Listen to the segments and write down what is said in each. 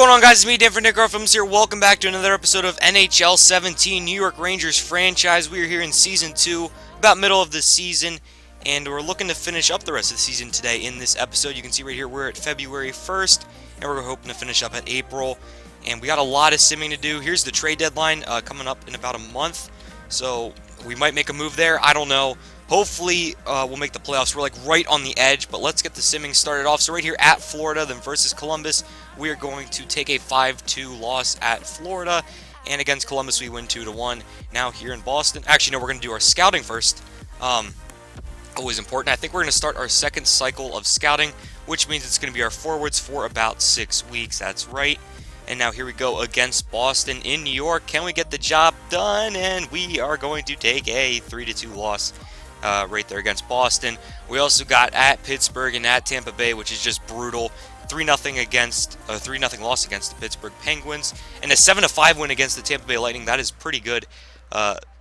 going on, guys? It's me, Dan from DanCarFilms here. Welcome back to another episode of NHL 17 New York Rangers franchise. We are here in Season 2, about middle of the season, and we're looking to finish up the rest of the season today in this episode. You can see right here we're at February 1st, and we're hoping to finish up at April. And we got a lot of simming to do. Here's the trade deadline coming up in about a month, so we might make a move there. I don't know. Hopefully, we'll make the playoffs. We're like right on the edge, but let's get the simming started off. So right here at Florida, then versus Columbus, we are going to take a 5-2 loss at Florida, and against Columbus, we win 2-1. Now here in Boston, actually, no, we're going to do our scouting first. Always important. I think we're going to start our second cycle of scouting, which means it's going to be our forwards for about 6 weeks. That's right. And now here we go against Boston in New York. Can we get the job done? And we are going to take a 3-2 loss. Right there against Boston. We also got at Pittsburgh and at Tampa Bay, which is just brutal. 3-0 loss against the Pittsburgh Penguins, and a 7-5 win against the Tampa Bay Lightning. That is pretty good,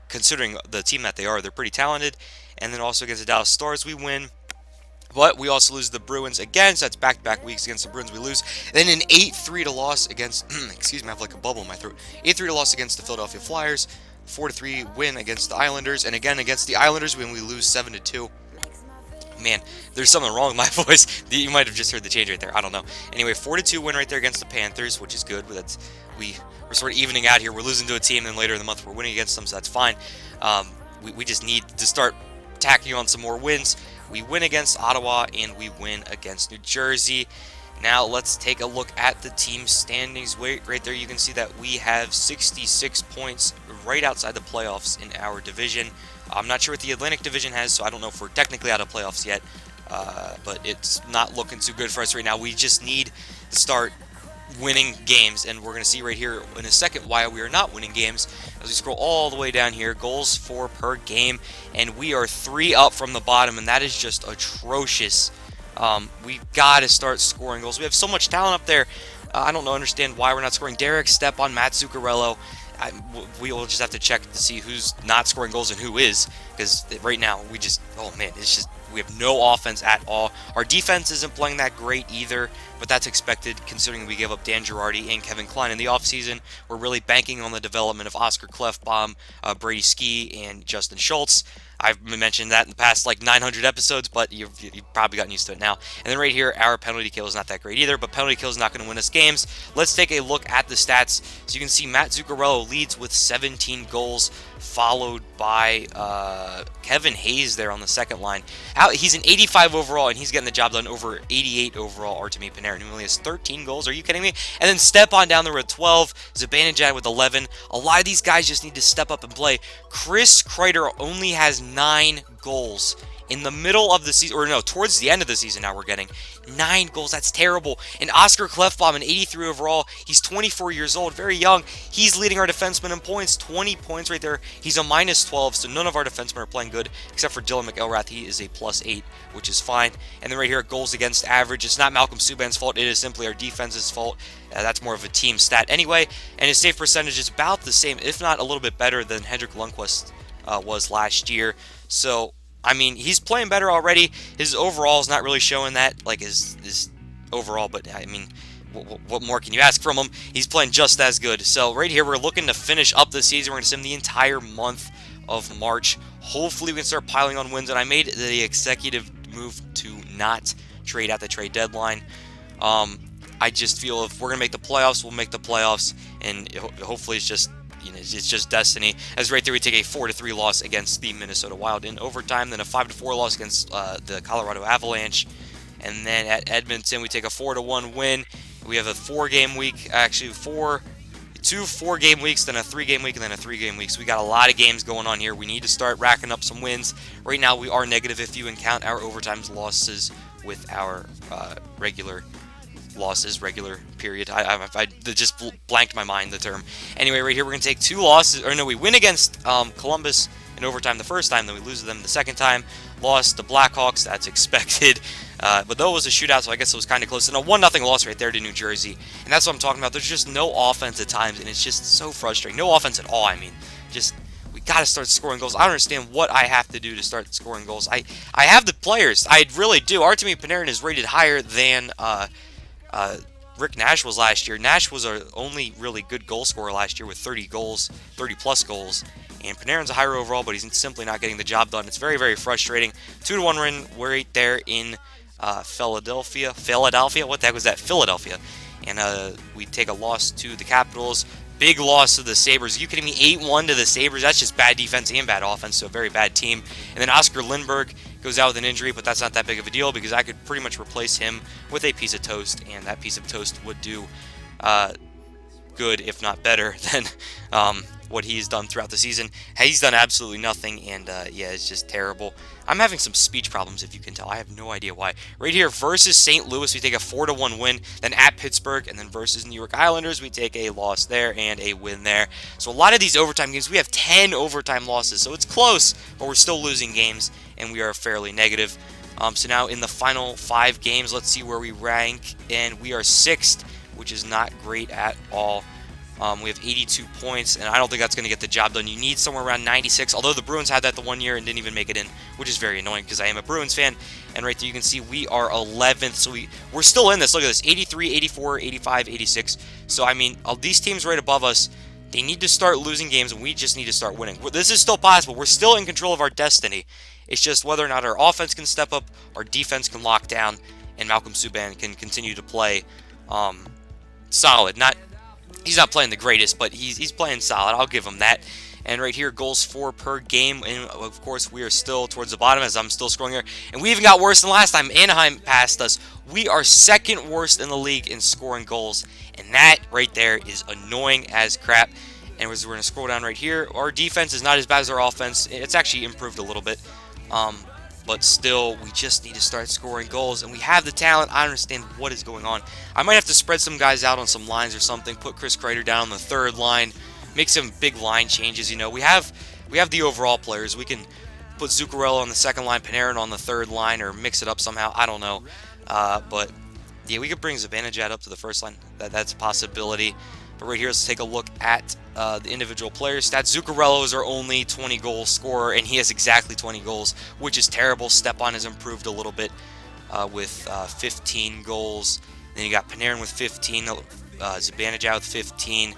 considering the team that they are. They're pretty talented. And then also against the Dallas Stars, we win. But we also lose the Bruins again, so that's back-to-back weeks against the Bruins we lose. And then an 8-3 loss against, excuse me, I have like a bubble in my throat. 8-3 loss against the Philadelphia Flyers. 4-3 win against the Islanders, and again against the Islanders when we lose 7-2. Man, there's something wrong with my voice. You might have just heard the change right there. I don't know. Anyway, 4-2 win right there against the Panthers, which is good. But we're sort of evening out here. We're losing to a team, and then later in the month we're winning against them, so that's fine. We just need to start tacking on some more wins. We win against Ottawa, and we win against New Jersey. Now let's take a look at the team standings. Right there you can see that we have 66 points right outside the playoffs in our division. I'm not sure what the Atlantic Division has, so I don't know if we're technically out of playoffs yet. But it's not looking too good for us right now. We just need to start winning games, and we're going to see right here in a second why we are not winning games. As we scroll all the way down here, goals for per game, and we are 3 up from the bottom, and that is just atrocious. We've got to start scoring goals. We have so much talent up there. I don't understand why we're not scoring. Derek Stepan, Matt Zuccarello. We will just have to check to see who's not scoring goals and who is, because right now we just, oh man, it's just, we have no offense at all. Our defense isn't playing that great either, but that's expected considering we gave up Dan Girardi and Kevin Klein in the offseason. We're really banking on the development of Oscar Klefbom, Brady Ski, and Justin Schultz. I've mentioned that in the past like 900 episodes, but you've probably gotten used to it now. And then right here, our penalty kill is not that great either, but penalty kill is not going to win us games. Let's take a look at the stats. So you can see Matt Zuccarello leads with 17 goals, followed by Kevin Hayes there on the second line. He's an 85 overall, and he's getting the job done over 88 overall. Artemi Panarin, who only has 13 goals. Are you kidding me? And then Stepan down there with 12. Zibanejad with 11. A lot of these guys just need to step up and play. Chris Kreider only has 9 goals. In the middle of the season, or no, towards the end of the season now we're getting 9 goals. That's terrible. And Oscar Klefbom, an 83 overall, he's 24 years old, very young. He's leading our defenseman in points, 20 points right there. He's a minus 12, so none of our defensemen are playing good, except for Dylan McElrath. He is a +8, which is fine. And then right here, goals against average. It's not Malcolm Subban's fault. It is simply our defense's fault. That's more of a team stat anyway. And his save percentage is about the same, if not a little bit better than Henrik Lundqvist was last year. So, I mean, he's playing better already. His overall is not really showing that, like his overall, but I mean, what more can you ask from him? He's playing just as good. So right here, we're looking to finish up the season. We're going to sim the entire month of March. Hopefully, we can start piling on wins. And I made the executive move to not trade at the trade deadline. I just feel if we're going to make the playoffs, we'll make the playoffs, and hopefully it's just, you know, it's just destiny. As right there, we take a 4-3 loss against the Minnesota Wild in overtime, then a 5-4 loss against the Colorado Avalanche, and then at Edmonton, we take a 4-1 win. We have a 4-game week, actually two 4-game weeks, then a 3-game week, and then a 3-game week. So we got a lot of games going on here. We need to start racking up some wins. Right now, we are negative if you count our overtime losses with our regular period. I just blanked my mind, the term. Anyway, right here, we're going to take 2 losses. Or no, we win against Columbus in overtime the first time, then we lose to them the second time. Lost to Blackhawks, that's expected. But though it was a shootout, so I guess it was kind of close. And a 1-0 loss right there to New Jersey. And that's what I'm talking about. There's just no offense at times, and it's just so frustrating. No offense at all, I mean. Just, we got to start scoring goals. I don't understand what I have to do to start scoring goals. I have the players. I really do. Artemi Panarin is rated higher than Rick Nash was last year. Nash was our only really good goal scorer last year with 30 goals, 30 plus goals. And Panarin's a higher overall, but he's simply not getting the job done. It's very, very frustrating. 2-1 win. We're right there in Philadelphia. What the heck was that? Philadelphia. And we take a loss to the Capitals. Big loss to the Sabres. Are you kidding me? 8-1 to the Sabres. That's just bad defense and bad offense, so a very bad team. And then Oscar Lindberg goes out with an injury, but that's not that big of a deal because I could pretty much replace him with a piece of toast, and that piece of toast would do good, if not better, than what he's done throughout the season. He's done absolutely nothing, and yeah, it's just terrible. I'm having some speech problems, if you can tell. I have no idea why. Right here, versus St. Louis, we take a 4-1 win. Then at Pittsburgh, and then versus New York Islanders, we take a loss there and a win there. So a lot of these overtime games, we have 10 overtime losses. So it's close, but we're still losing games, and we are fairly negative. So now in the final 5 games, let's see where we rank. And we are 6th, which is not great at all. We have 82 points, and I don't think that's going to get the job done. You need somewhere around 96, although the Bruins had that the 1 year and didn't even make it in, which is very annoying because I am a Bruins fan. And right there you can see we are 11th, so we're still in this. Look at this, 83, 84, 85, 86. So, I mean, these teams right above us, they need to start losing games, and we just need to start winning. This is still possible. We're still in control of our destiny. It's just whether or not our offense can step up, our defense can lock down, and Malcolm Subban can continue to play solid. He's not playing the greatest, but he's playing solid. I'll give him that. And right here, goals for per game. And, of course, we are still towards the bottom as I'm still scrolling here. And we even got worse than last time. Anaheim passed us. We are 2nd worst in the league in scoring goals. And that right there is annoying as crap. And we're going to scroll down right here. Our defense is not as bad as our offense. It's actually improved a little bit. But still, we just need to start scoring goals. And we have the talent. I understand what is going on. I might have to spread some guys out on some lines or something. Put Chris Kreider down on the 3rd line. Make some big line changes. You know, we have the overall players. We can put Zuccarello on the 2nd line, Panarin on the 3rd line, or mix it up somehow. I don't know. But, yeah, we could bring Zibanejad up to the 1st line. That's a possibility. But right here, let's take a look at the individual player stats. Zuccarello is our only 20-goal scorer, and he has exactly 20 goals, which is terrible. Stepan has improved a little bit with 15 goals. Then you got Panarin with 15, Zibanejad with 15.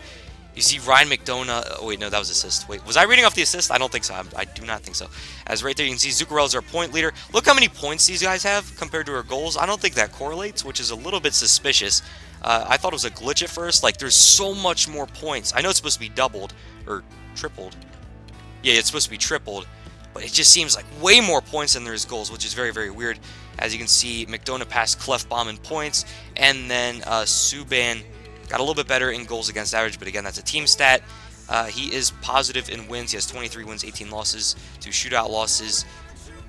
You see Ryan McDonough. Oh, wait, no, that was assist. Wait, was I reading off the assist? I don't think so. I do not think so. As right there, you can see Zuccarello's our point leader. Look how many points these guys have compared to our goals. I don't think that correlates, which is a little bit suspicious. I thought it was a glitch at first. Like, there's so much more points. I know it's supposed to be doubled or tripled. Yeah, it's supposed to be tripled. But it just seems like way more points than there is goals, which is very, very weird. As you can see, McDonough passed Clefbaum in points. And then Subban got a little bit better in goals against average. But again, that's a team stat. He is positive in wins. He has 23 wins, 18 losses, 2 shootout losses.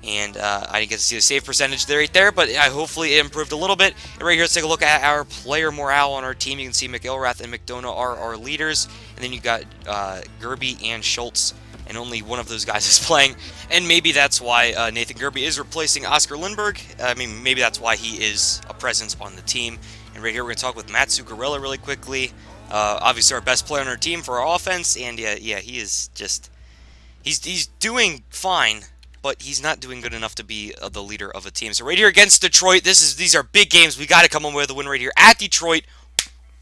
And I didn't get to see the save percentage there right there, but hopefully it improved a little bit. And right here, let's take a look at our player morale on our team. You can see McIlrath and McDonough are our leaders. And then you got Gerby and Schultz, and only one of those guys is playing. And maybe that's why Nathan Gerby is replacing Oscar Lindberg. I mean, maybe that's why he is a presence on the team. And right here, we're going to talk with Matt Zuccarello really quickly. Obviously, our best player on our team for our offense. And yeah, he is just... He's doing fine, but he's not doing good enough to be the leader of a team. So right here against Detroit, these are big games. We got to come away with a win right here at Detroit.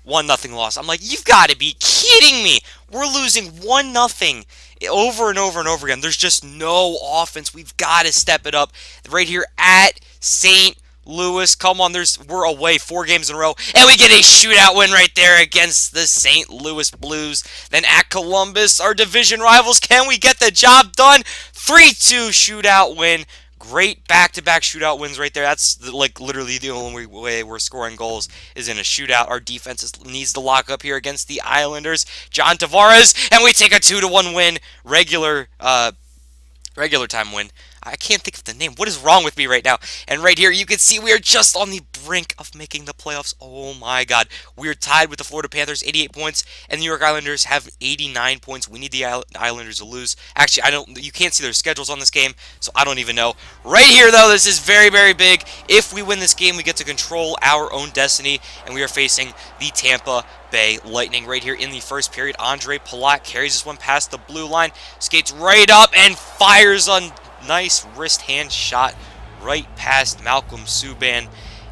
1-0 loss. I'm like, you've got to be kidding me. We're losing 1-0 over and over and over again. There's just no offense. We've got to step it up. Right here at St. Louis. Come on, we're away 4 games in a row, and we get a shootout win right there against the St. Louis Blues. Then at Columbus, our division rivals, can we get the job done? 3-2 shootout win. Great back-to-back shootout wins right there. That's like literally the only way we're scoring goals is in a shootout. Our defense needs to lock up here against the Islanders. John Tavares, and we take a 2-1 win. Regular time win. I can't think of the name. What is wrong with me right now? And right here, you can see we are just on the brink of making the playoffs. Oh my God. We are tied with the Florida Panthers, 88 points, and the New York Islanders have 89 points. We need the Islanders to lose. Actually, you can't see their schedules on this game, so I don't even know. Right here, though, this is very, very big. If we win this game, we get to control our own destiny, and we are facing the Tampa Bay Lightning right here in the first period. Andre Palat carries this one past the blue line, skates right up, and fires on nice wrist hand shot right past Malcolm Subban.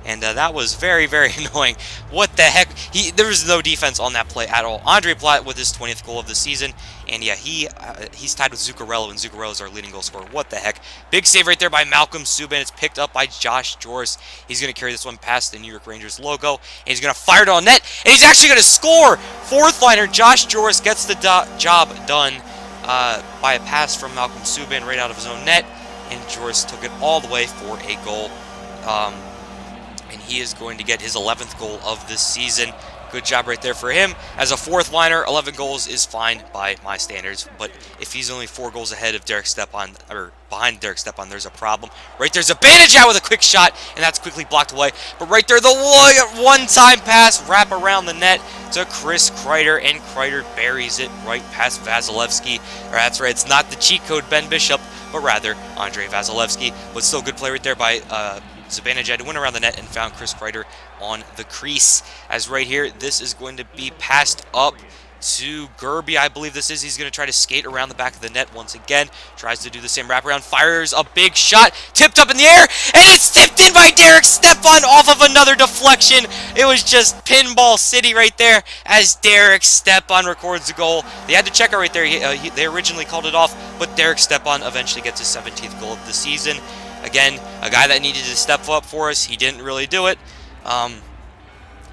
And that was very, very annoying. What the heck? There was no defense on that play at all. Andre Platt with his 20th goal of the season. And yeah, he's tied with Zuccarello, and Zuccarello is our leading goal scorer. What the heck? Big save right there by Malcolm Subban. It's picked up by Josh Joris. He's going to carry this one past the New York Rangers logo. And he's going to fire it on net. And he's actually going to score! Fourth liner, Josh Joris gets the job done by a pass from Malcolm Subban right out of his own net. And Joris took it all the way for a goal. And he is going to get his 11th goal of this season. Good job right there for him. As a fourth liner, 11 goals is fine by my standards. But if he's only 4 goals ahead of Derek Stepan, or behind Derek Stepan, there's a problem. Right there's a bandage out with a quick shot, and that's quickly blocked away. But right there, the one-time pass, wrap around the net to Chris Kreider, and Kreider buries it right past Vasilevsky. Or that's right, it's not the cheat code Ben Bishop, but rather Andrei Vasilevsky. But still good play right there by Zibanejad went around the net and found Chris Kreider on the crease. As right here, this is going to be passed up to Gerby, I believe this is. He's going to try to skate around the back of the net once again. Tries to do the same wraparound. Fires a big shot. Tipped up in the air. And it's tipped in by Derek Stepan off of another deflection. It was just pinball city right there as Derek Stepan records the goal. They had to check it right there. They originally called it off, but Derek Stepan eventually gets his 17th goal of the season. Again, a guy that needed to step up for us. He didn't really do it.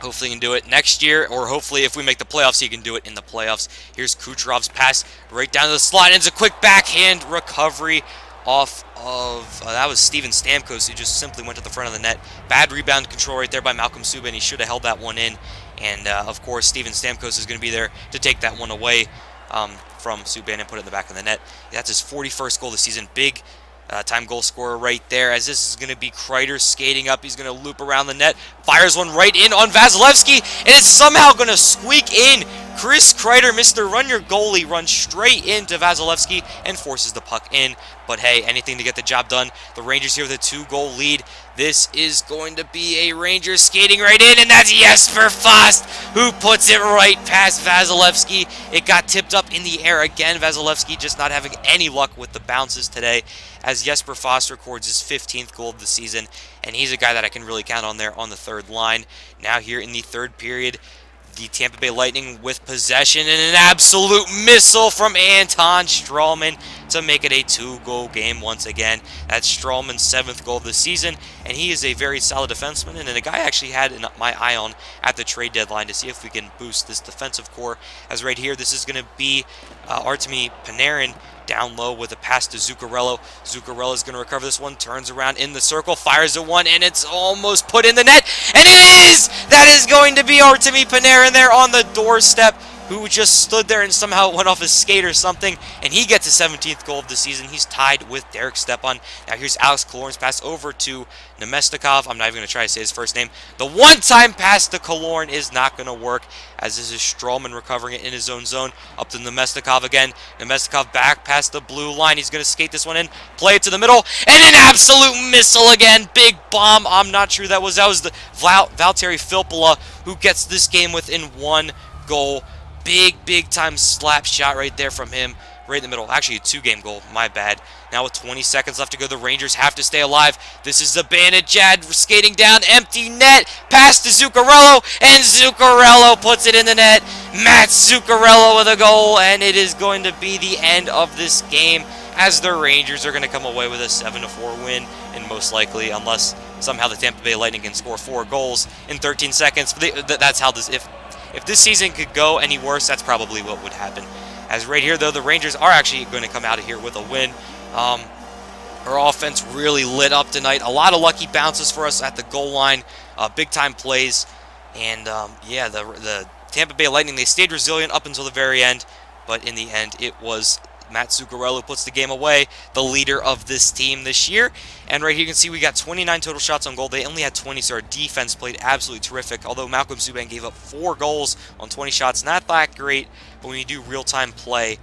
Hopefully he can do it next year, or hopefully if we make the playoffs, he can do it in the playoffs. Here's Kucherov's pass right down to the slot, and it's a quick backhand recovery off of, that was Steven Stamkos, who just simply went to the front of the net. Bad rebound control right there by Malcolm Subban. He should have held that one in, and of course, Steven Stamkos is going to be there to take that one away from Subban and put it in the back of the net. That's his 41st goal of the season. Big time goal scorer right there, as this is going to be Kreider skating up. He's going to loop around the net, fires one right in on Vasilevsky, and it's somehow going to squeak in. Chris Kreider, Mr. Run Your Goalie, runs straight into Vasilevsky and forces the puck in. But hey, anything to get the job done. The Rangers here with a 2-goal lead. This is going to be a Rangers skating right in, and that's Jesper Fast who puts it right past Vasilevsky. It got tipped up in the air again. Vasilevsky just not having any luck with the bounces today, as Jesper Fast records his 15th goal of the season, and he's a guy that I can really count on there on the third line. Now here in the third period, the Tampa Bay Lightning with possession, and an absolute missile from Anton Stralman to make it a 2-goal game once again. That's Stralman's 7th goal of the season, and he is a very solid defenseman, and a guy I actually had my eye on at the trade deadline to see if we can boost this defensive core. As right here, this is going to be Artemi Panarin down low with a pass to Zuccarello. Zuccarello is going to recover this one, turns around in the circle, fires a one, and it's almost put in the net, and it is! That is going to be Artemi Panarin there on the doorstep, who just stood there and somehow went off his skate or something, and he gets his 17th goal of the season. He's tied with Derek Stepan. Now here's Alex Killorn's pass over to Nemestikov. I'm not even going to try to say his first name. The one-time pass to Killorn is not going to work, as this is Stralman recovering it in his own zone. Up to Nemestikov again. Nemestikov back past the blue line. He's going to skate this one in, play it to the middle, and an absolute missile again. Big bomb. I'm not sure that was the Valtteri Filppula who gets this game within 1 goal. Big time slap shot right there from him, right in the middle. Actually, a 2-game goal, my bad. Now with 20 seconds left to go, the Rangers have to stay alive. This is Zibanejad skating down, empty net, pass to Zuccarello, and Zuccarello puts it in the net. Matt Zuccarello with a goal, and it is going to be the end of this game, as the Rangers are going to come away with a 7-4 win, and most likely, unless somehow the Tampa Bay Lightning can score 4 goals in 13 seconds. That's how this, if this season could go any worse, that's probably what would happen. As right here, though, the Rangers are actually going to come out of here with a win. Our offense really lit up tonight. A lot of lucky bounces for us at the goal line. Big-time plays. And, yeah, the Tampa Bay Lightning, they stayed resilient up until the very end. But in the end, it was Matt Zuccarello puts the game away, the leader of this team this year. And right here you can see we got 29 total shots on goal. They only had 20, so our defense played absolutely terrific. Although Malcolm Subban gave up 4 goals on 20 shots, not that great. But when you do real-time play,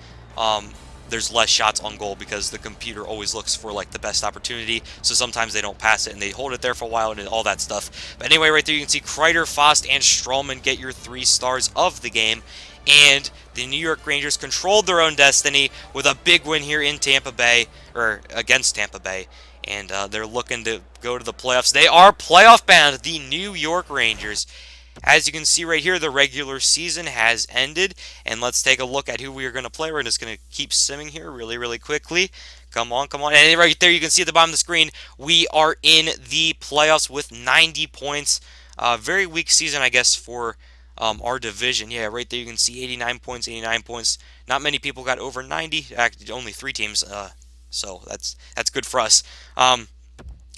there's less shots on goal because the computer always looks for like the best opportunity. So sometimes they don't pass it and they hold it there for a while and all that stuff. But anyway, right there you can see Kreider, Fast, and Stralman get your 3 stars of the game. and the New York Rangers controlled their own destiny with a big win here in Tampa Bay, or against Tampa Bay, and they're looking to go to the playoffs. They are playoff bound, the New York Rangers. As you can see right here, the regular season has ended, and let's take a look at who we are going to play. We're just going to keep simming here really quickly. Come on, come on. And right there, you can see at the bottom of the screen, we are in the playoffs with 90 points. Very weak season, I guess, for our division. Yeah, right there, you can see 89 points, 89 points. Not many people got over 90. Actually, only 3 teams, so that's good for us.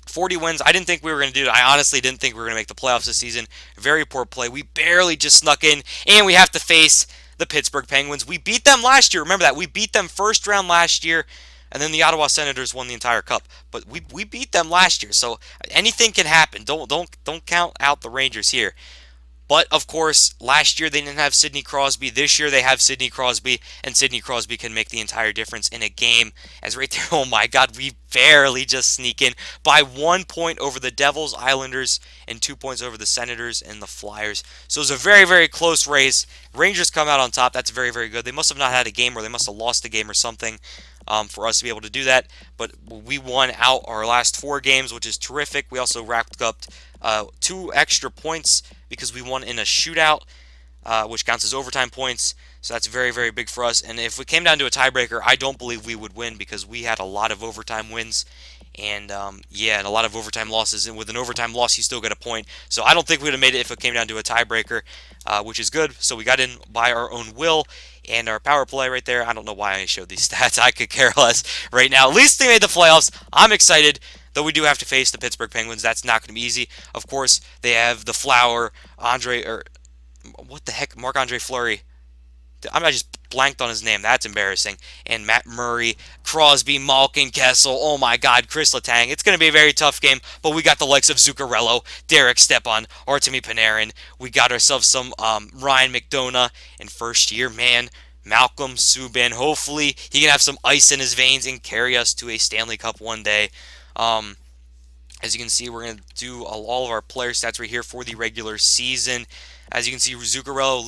40 wins. I didn't think we were going to do it. I honestly didn't think we were going to make the playoffs this season. Very poor play. We barely just snuck in, and we have to face the Pittsburgh Penguins. We beat them last year. Remember that. We beat them first round last year, and then the Ottawa Senators won the entire cup. But we beat them last year, so anything can happen. Don't count out the Rangers here. But, of course, last year they didn't have Sidney Crosby. This year they have Sidney Crosby, and Sidney Crosby can make the entire difference in a game. As right there, oh my God, we barely just sneak in by 1 point over the Devils, Islanders, and 2 points over the Senators and the Flyers. So it was a very close race. Rangers come out on top. That's very good. They must have not had a game, or they must have lost a game or something for us to be able to do that. But we won out our last 4 games, which is terrific. We also racked up 2 extra points because we won in a shootout, which counts as overtime points. So that's very big for us. And if we came down to a tiebreaker, I don't believe we would win because we had a lot of overtime wins. And and a lot of overtime losses. And with an overtime loss, you still get a point. So I don't think we would have made it if it came down to a tiebreaker, which is good. So we got in by our own will. And our power play right there, I don't know why I showed these stats. I could care less right now. At least they made the playoffs. I'm excited. Though we do have to face the Pittsburgh Penguins. That's not going to be easy. Of course, they have the Flower, Marc-Andre Fleury. I just blanked on his name. That's embarrassing. And Matt Murray, Crosby, Malkin, Kessel. Oh my God, Chris Letang. It's going to be a very tough game, but we got the likes of Zuccarello, Derek Stepan, Artemi Panarin. We got ourselves some Ryan McDonough in first year. Man, Malcolm Subban. Hopefully, he can have some ice in his veins and carry us to a Stanley Cup one day. As you can see, we're going to do all of our player stats right here for the regular season. As you can see, Zuccarello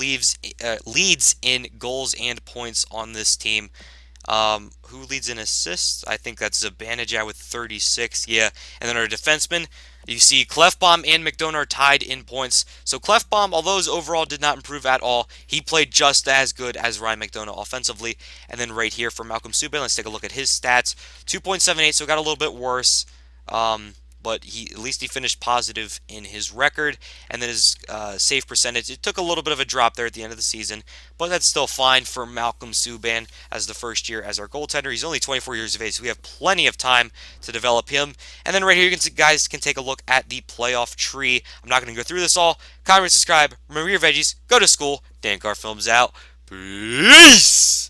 leads in goals and points on this team. Who leads in assists? I think that's Zibanejad with 36. Yeah, and then our defensemen, you see Clefbaum and McDonough are tied in points. So Clefbaum, although his overall did not improve at all, he played just as good as Ryan McDonough offensively. And then right here for Malcolm Subban, let's take a look at his stats. 2.78, so it got a little bit worse. But at least he finished positive in his record. And then his save percentage, it took a little bit of a drop there at the end of the season, but that's still fine for Malcolm Subban as the first year as our goaltender. He's only 24 years of age, so we have plenty of time to develop him. And then right here, guys can take a look at the playoff tree. I'm not going to go through this all. Comment, subscribe, remember your veggies, go to school. DanCarFilms out. Peace!